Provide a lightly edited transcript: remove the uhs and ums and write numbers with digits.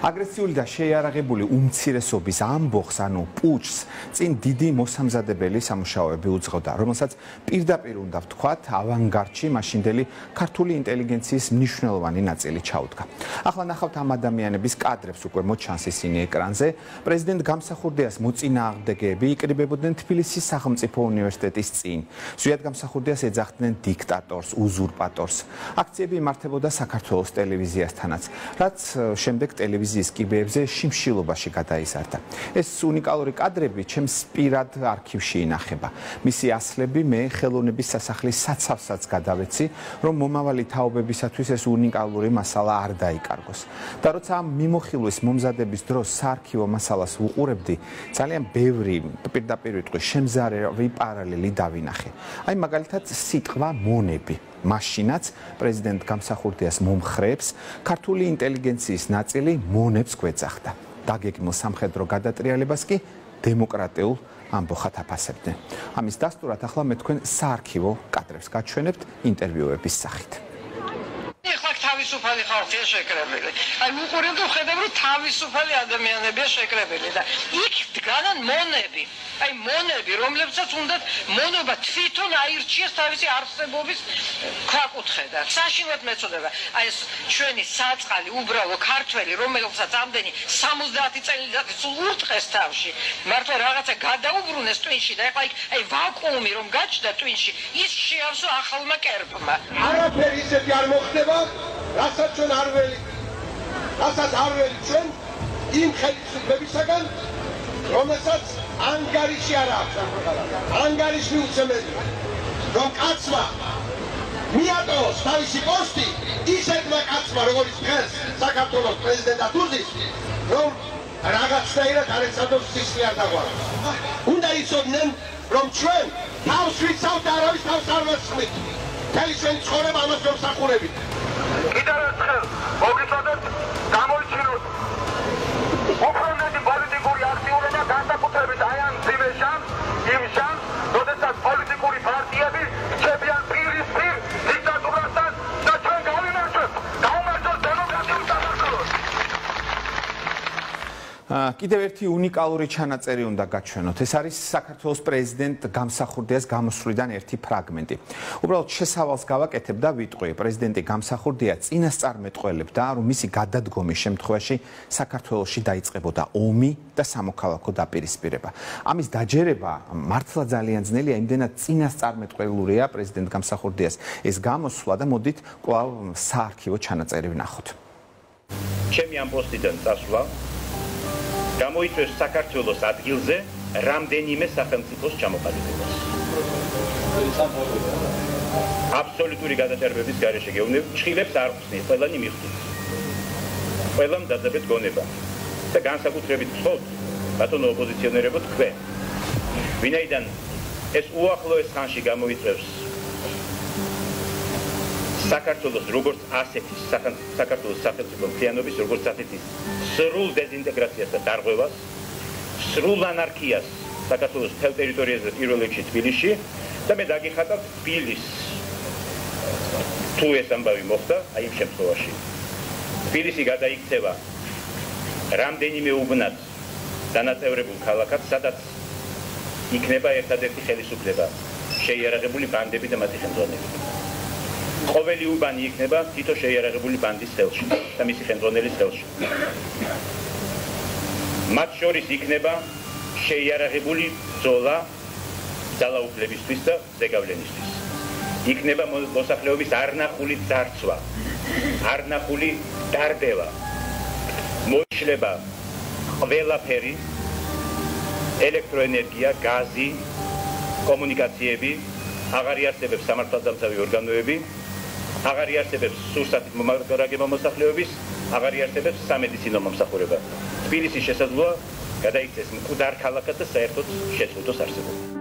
აგრესიული და შეიარაღებული უმცირესობის ამბოხს, ანუ პუჩს, წინ დიდი მოსამზადებელი სამუშაოები უძღოდა, რომელსაც პირდაპირ უნდა ვთქვათ, ავანგარდში მაშინდელი ქართული ინტელიგენციის მნიშვნელოვანი ნაწილი ჩაუდგა. ახლა ნახავთ ამ ადამიანების კადრებს უკვე მოჩანს ისინი ეკრანზე. პრეზიდენტ გამსახურდიას მოწინააღმდეგეები იკრიბებოდნენ თბილისის სახელმწიფო უნივერსიტეტის წინ. ზვიად გამსახურდიას ეძახდნენ დიქტატორს, უზურპატორს. აქციები იმართებოდა საქართველოს ტელევიზიასთანაც, რაც შემდეგ ტელევიზიის კიბეებზე შიმშილობაში გადაიზარდა. ეს უნიკალური კადრები ჩემს პირად არქივში ინახება. მისი ასლები მე ხელოვნების სასახლის საცავსაც გადავეცი, რომ მომავალი თაობებისათვის ეს უნიკალური მასალა არ დაიკარგოს. და როცა ამ მიმოხილვის მომზადების დროს საარქივო მასალას ვუყურებდი, ძალიან ბევრი პირდაპირ ვიტყვი შემზარავი პარალელი დავინახე. აი მაგალითად სიტყვა მონები. მაშინაც პრეზიდენტ გამსახურდიას მომხრეებს ქართული ინტელიგენციის ნაწილი მონებს გვეძახდა. დაგეგმილ სამხედრო გადატრიალებას კი დემოკრატიულ ამბოხად აფასებდნენ. ამის დასტურად ახლა მე თქვენ საარქივო კადრებს გაჩვენებთ ინტერვიუების სახით. თავისუფალი ხალხია შეკრებილი. აი უყურებ და ხედავ რომ თავისუფალი ადამიანებია შეკრებილი და იქ დგანან მონები. აი მონები, რომლებსაც უნდა მონობა თვითონ აირჩიეს თავისი არსებობის ქვაკუთხედა. საშინლად მეწოდება. აი ეს ჩვენი საწყალი უბრალო ქართველი, რომელსაც ამდენი 70 წელიწადი სულ ურტყეს თავში. მართლა რაღაცა გადაუბრუნეს ტვინში და ეხლა აი ვაკუუმი რომ გაჩნდა ტვინში, ის შეავსო ახალმა კერპმა. არაფერი ისეთი არ მოხდება. რასაც ჩვენ არველი ჩვენ იმ ხელისუფლებისაგან, რომელსაც ანგარიში არ აქვს. ანგარიში უცემელია, რომ კაცმა მიატოვოს თავისი პოსტი ისეთმა კაცმა, როგორც დღეს საქართველოს პრეზიდენტად უზის, რომ რაღაცნაირად არ ეცადოს სისხლი არ დაგვაროს. უნდა იცოდნენ, რომ ჩვენ თავს ვიცავთ და არავის თავს არ ვესხმით. მთელი ჩვენი ცხოვრება ამას გვემსახურებით. კიდევ ერთხელ მოგიწოდეთ გამოიჩინოთ უფრო პოლიტიკური აქტიურობა განსაკუთრებით აი ამ ძიმე შანს, იმ შანს, როდესაც პოლიტიკური პარტიები რჩებიან პირისპირ დიქტატურასთან და ჩვენ გავიმარჯვებთ დემოკრატიულ საქართველოს. კიდევ ერთი უნიკალური ჩანაწერი უნდა გაჩვენოთ. ეს არის საქართველოს პრეზიდენტ გამსახურდიას გამოსვლიდან ერთი ფრაგმენტი. უბრალოდ შესავალს გავაკეთებ და ვიტყვი, პრეზიდენტი გამსახურდია წინასწარმეტყველებდა, რომ მისი გადადგომის შემთხვევაში საქართველოში დაიწყებოდა ომი და სამოქალაქო დაპირისპირება. ამის დაჯერება მართლა ძალიან ძნელია, იმდენად წინასწარმეტყველურია პრეზიდენტ გამსახურდიას ეს გამოსვლა და მოდით კვლავ საარქივო ჩანაწერი ვნახოთ. ჩემი ამ პოსტიდან წასვლა გამოიწვევს საქართველოს ადგილზე რამდენიმე სახელმწიფოს ჩამოყალიბებას. აბსოლუტური გადაჭერბების გარეშე გეუბნები, ჩხილებს არ ხსნით, ყველანი მიხვდით. ყველამ დაძაბეთ გონება და განსაკუთრებით ვთხოვთ, ბატონო ოპოზიციონერებო თქვენ, ვინაიდან ეს უახლოეს ხანში გამოიწვევს საქართველოს როგორც ასეთი საქართველოს სახელმწიფო მთლიანობის როგორც ასეთი სრულ დეზინტეგრაციას და დარღვევას, სრულ ანარქიას საქართველოს მთელ ტერიტორიაზე პირველ რიგში თბილისში და მე დაგიხატავ თბილისს. თუ ეს ამბავი მოხდა, აი იმ შემთხვევაში თბილისი გადაიქცევა რამდენიმე უბნად დანაწევრებულ ქალაქად, სადაც იქნება ერთადერთი ხელისუფლება შეიარაღებული ბანდები და მათი ხელმძღვანელები. ყოველი უბანი იქნება თითო შეიარაღებული ბანდის ხელში და მისი ხელმძღვანელის ხელში. მათ შორის იქნება შეიარაღებული ბრძოლა ძალაუფლებისთვის და ზეგავლენისთვის. იქნება მოსახლეობის არნახული ძარცვა, არნახული დარბევა. მოიშლება ყველაფერი, ელექტროენერგია, გაზი, კომუნიკაციები, აღარ იარსებებს სამართალდამცავი ორგანოები, აღარ იარსებებს სურსათით მომაგრაგება მოსახლეობის, აღარ იარსებებს სამედიცინო მომსახურება. თბილისი შესაძლოა გადაიქცეს მკვდარ ქალაქად და საერთოდ შეწყვიტოს არსებობა.